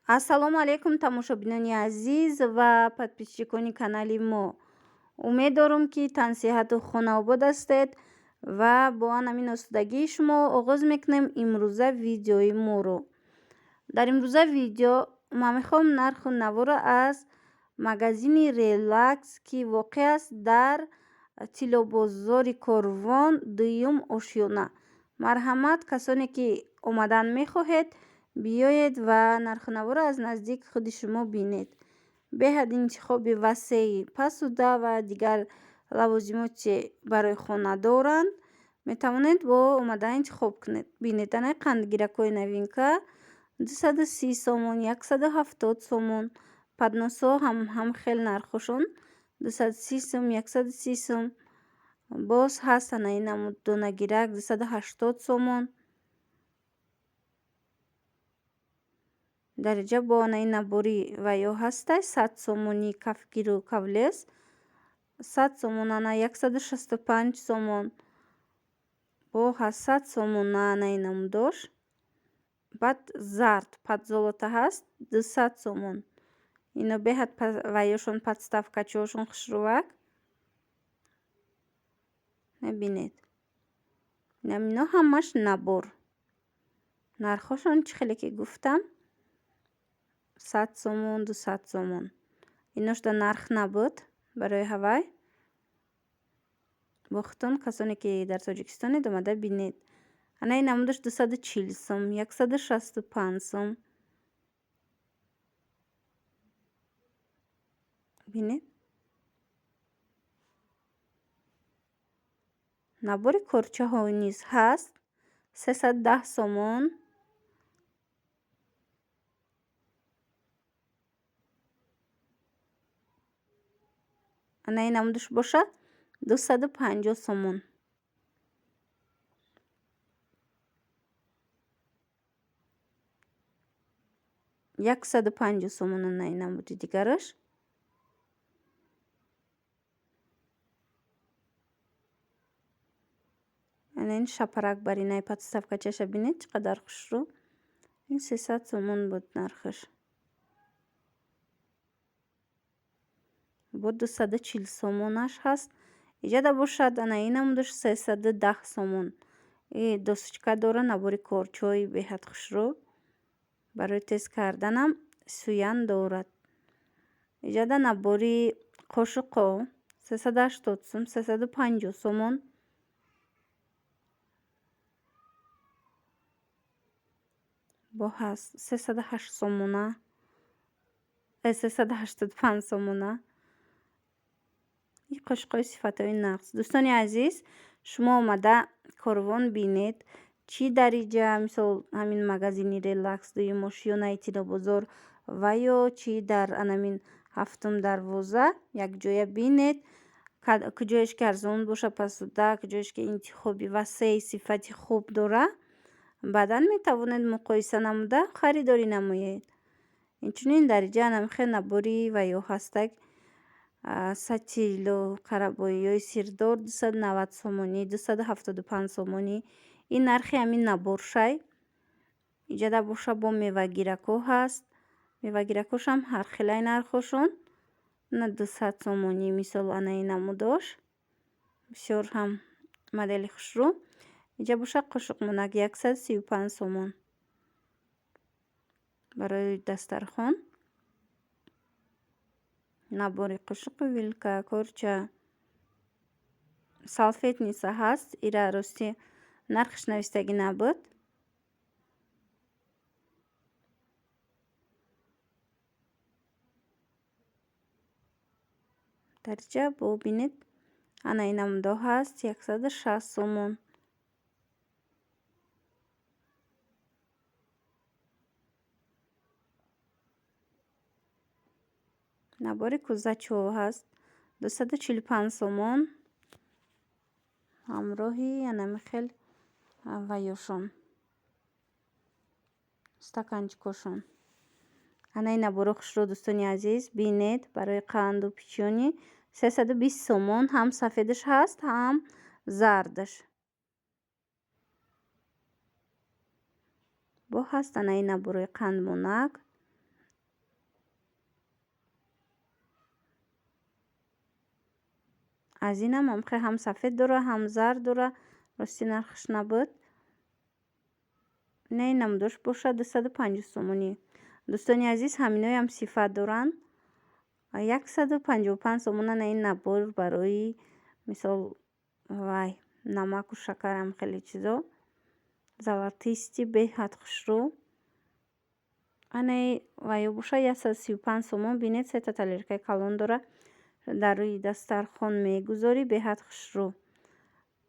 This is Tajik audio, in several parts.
ассалому алайкум тамошобинони азиз ва подписчикони канали мо. умед дорам ки тансиҳату хонавбод ҳастед ва бо ҳамин осудагии шумо оғоз мекунем имрӯза видеои моро. дар имрӯза видео ман мехоҳам нарху навора аз магазини релакс ки воқеъ аст дар тиллобозори Корвон дуюм ошёна. марҳамат, касоне ки омадан мехоҳед биёед ва нарху навора аз наздик худи шумо бинед. беҳад интихоби васеъи пасуда ва дигар лавозимоте барои хона доранд. метавонед бо омадан интихоб кунед. бинед анаи қандгиракҳои новинка 230 сомон, 170 сомон. падносҳо ҳам хел нархошон 230 сом, 130 сом. боз ҳаст анаи намуддонагирак 280 сомон. дариҷа бо анаи набори ваё ҳастай 100 сомони кафгиру кавлес 100 сомон, ана 165 сомон. бо ҳаст 100 сомон на анаи намудош. баъд зард падзолота ҳаст 200 сомон. ино беҳад ваёшон подставкачаҳошон хушрувак. мебинед ино ҳамаш набор. нархошон чӣ хеле ки гуфтам 100 сомон, 200 сомон. иношда нарх набуд барои ҳавай. бо хутон касоне ки дар Тоҷикистонед омада бинед. анаи намудаш 240 сом, 165 сом. бинед набори корчаҳо низ ҳаст 310 сомон. анаи намудаш бошад 250 сомон. яксаду панҷоҳ сомон анаи намуди дигараш. ин шапарак бар инаи подставкачаша бинед чӣ қадар хушрӯ. ин 300 сомон буд нархаш. бо 240 сомонаш ҳаст. иҷада бошад анаи намудаш 310 сомон. досичка дора набори корчҳои беҳад хушрӯ. барои тест карданам сӯян дорад. иҷада набори қошуқҳо 380 сом, 350 сомон. бо ҳаст 308 сомона. 385 сомона. ин қошуқҳои сифатҳои нақс. дӯстони азиз, шумо омада Корвон бинед чӣ дариҷа, мисол ҳамин магазини релакс дуюм ошёнаи тиллобозор ва ё чӣ дар анамин ҳафтум дарвоза якҷоя бинед. куҷоеш ки арзон боша пасуда, куҷоеш ки интихоби васеъи сифати хуб дора, баъдан метавонед муқоиса намуда харидорӣ намоед. инчунин дариҷа анамихел набори ваё ҳастак сатило қарабоиёи сирдор 290 сомонӣ, 275 сомонӣ. ин нархи ҳамин набор шай. иҷада боша бо мевагиракҳо ҳаст. мевагиракҳошам ҳархелай нархошон. на 200 сомонӣ мисол анаи намудош. бисёр ҳам модели хушрӯ. иҷа боша қошуқмунак 135 сомон. барои дастархон. набори қошуқи вилка, корча, салфетница ҳаст. ира рости нархаш навистагӣ набуд. дариҷа бо бинед анаи намудо ҳаст 160 сомон. набори кӯзачҳо ҳаст 245 сомон. ҳамроҳи анамихел ваёшон стаканчикошон. анаи наборро хушрӯ дӯстони азиз бинед. барои қанду печёни 320 сомон. ҳам сафедаш ҳаст, ҳам зардаш. бо ҳаст анаи наборои қандмонак аз инам ҳам сафед дора, ҳам зард дора. рости нархш набуд. Не намудош боша 250 сомонӣ. дӯстони азиз, ҳаминоям сифат доранд. 155 сомона на ин набор барои мисол вай намаку шакарам хеле чизо. Золотисти беҳад хушрӯ. Ане вайо боша 135 сомон. Бинед сета талеркаи калон дора. дар рӯи дастархон мегузорӣ, беҳад хушрӯ.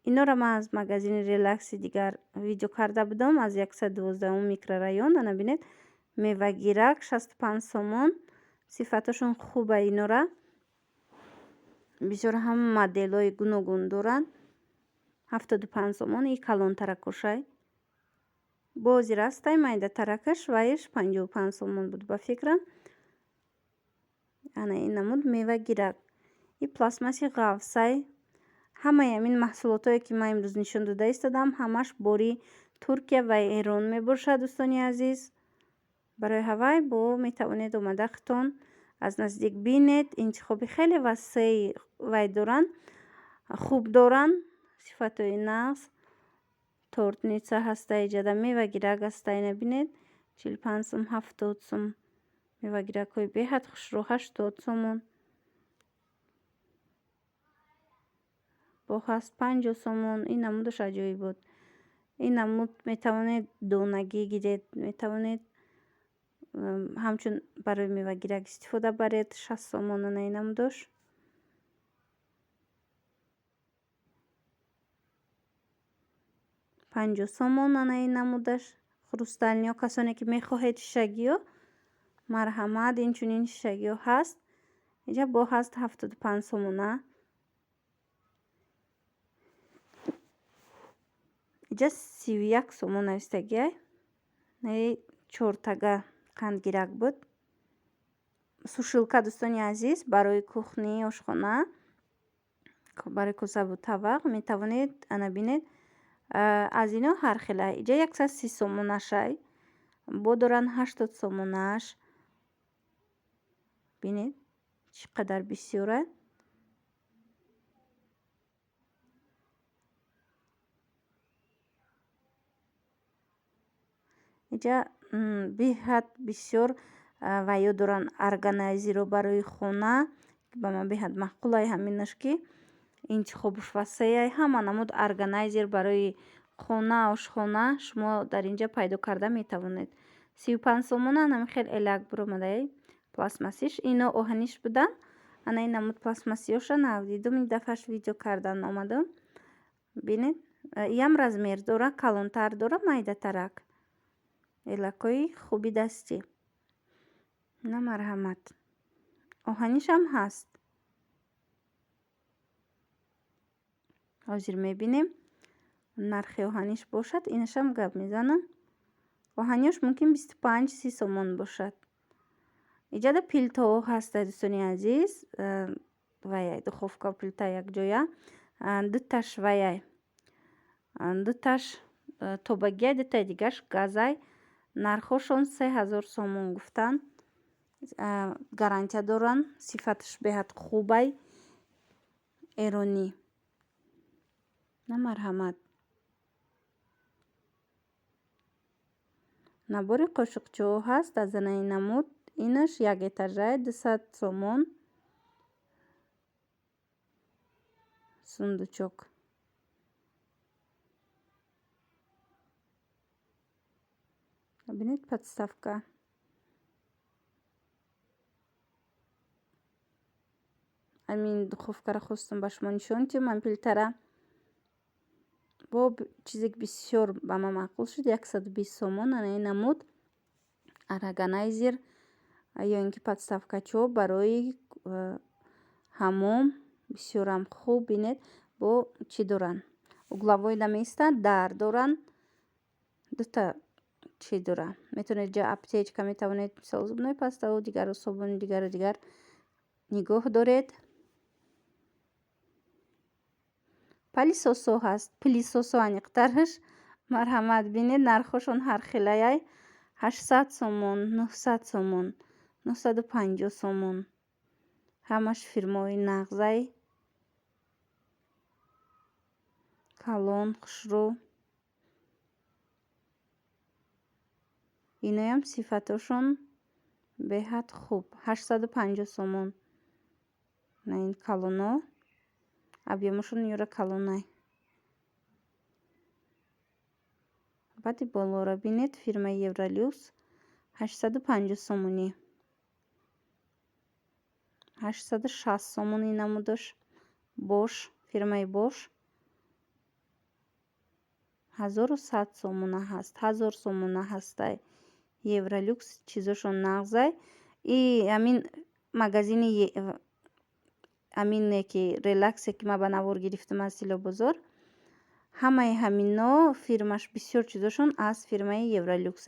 Инора ман аз магазини релакси дигар видео карда будам, аз 112 микрорайон. Ана бинед мевагирак 65 сомон. сифаташон хуба инора. бисёр ҳам моделҳои гуногун доранд. 75 сомон. И калонтара кушай. бози растай майда таракаш вайш 55 сомон буд ба фикрам. ана ин намуд мевагирак. И пластмасси ғафсай. ҳамаи амин маҳсулотое ки ман имрӯз нишон дода истодам, ҳамаш бори Туркия ва Эрон мебошад. дӯстони азиз, барои ҳавай бо метавонед омада хитон аз наздик бинед. интихоби хеле васеъи вай доранд. хуб доранд. сифатҳои нағз. тортница ҳастай, ҷада мевагирак ҳастай. набинед 45 сум, 70 сум. мевагиракҳои беҳад хушрӯ 80 сомон. бо ҳаст 50 сомон. ин намудаш аҷоиб буд. ин намуд метавонед донагӣ гиред, метавонед ҳамчун барои мевагирак истифода баред. 60 сомон ана ин намудаш. پنجاه سومون ана ин намудаш. хрусталниҳо, касоне ки мехоҳед шишагиҳо, марҳамат, инчунин шишагиҳо ҳаст. инҷа бо ҳаст 75 сомона. инҷа 31 сомон навистагиай. наи 4 тага қандгирак буд. сушилка, дӯстони азиз, барои кухни ошхона, барои косабу тавақ метавонед ана бинед. аз ино ҳар хела. инҷа 130 сомонашай. бо доранд 80 сомонаш. бинед чӣ қадар бисёра. инҷа беҳад бисёр вайо доранд органайзерро барои хона. ба ман беҳад маъқулай ҳаминаш ки интихобуш васеъай. ҳама намуд органайзер барои хона, ошхона шумо дар инҷа пайдо карда метавонед. 35 сомона ҳами хел элак буромадай. пластмассиш. ино оҳаниш будан. ана ин намуд пластмассиёша навдидум. ин дафъаш видео кардан омадам. бинед ям размер дора, калонтар дора, майдатарак. элакҳои хуби дастӣ. на марҳамат. оҳанишам ҳаст. ҳозир мебинем. нархи оҳаниш бошад. инашам гап мезанам. оҳаниёш мумкин 25-30 сомон бошад. иҷада пилтаҳо ҳаста, дӯстони азиз. ваяй духовка пилта якҷоя. дуташ ваяй. дуташ тобагиай, дутаи дигаш газай. нархошон 3000 сомон гуфтанд. гарантия доранд. сифаташ беҳад хубай. эронӣ. на марҳамат. набори қошиқчаҳо ҳаст. аз ана ин намуд. инаш як этажай 200 сомон. сундучок. бинед подставка. амин духовкаро хостам ба шумо нишон дидем. ам пилтара бо чизе бисёр ба ман маъқул шуд. 120 сомон ана ин намуд. органайзер ё ин ки подставкачо барои ҳамом. бисёрам хуб. бинед бо чӣ доранд. угловой наместа дар доранд. дута чӣ дора. метавонед ҷа аптечка, метавонед мисол зубной пастаҳо, дигару собуни дигару дигар нигоҳ доред. палисосо ҳаст. пилисосо аниқтараш. марҳамат. бинед нархошон ҳар хелаяй. 800 сомон, 900 сомон, 950 сомон. ҳамаш фирмои нағзай. калон, хушрӯ. Иноям сифатошон беҳад хуб. 850 сомон на ин калоно. Объемошон ёра калонай. баъди болора бинед фирмаи Евролюкс 850 сомонӣ. 860 сомонӣ намудаш. Бош, фирмаи Бош 1100 сомона ҳаст. 1000 сомона ҳастай. Евролюкс чизошон нағзай. Амин магазини амине ки релаксе ки ман ба навор гирифтам аз Сило бозор. Ҳамаи ҳамино фирмаш бисёр чизошон аз фирмаи Евролюкс.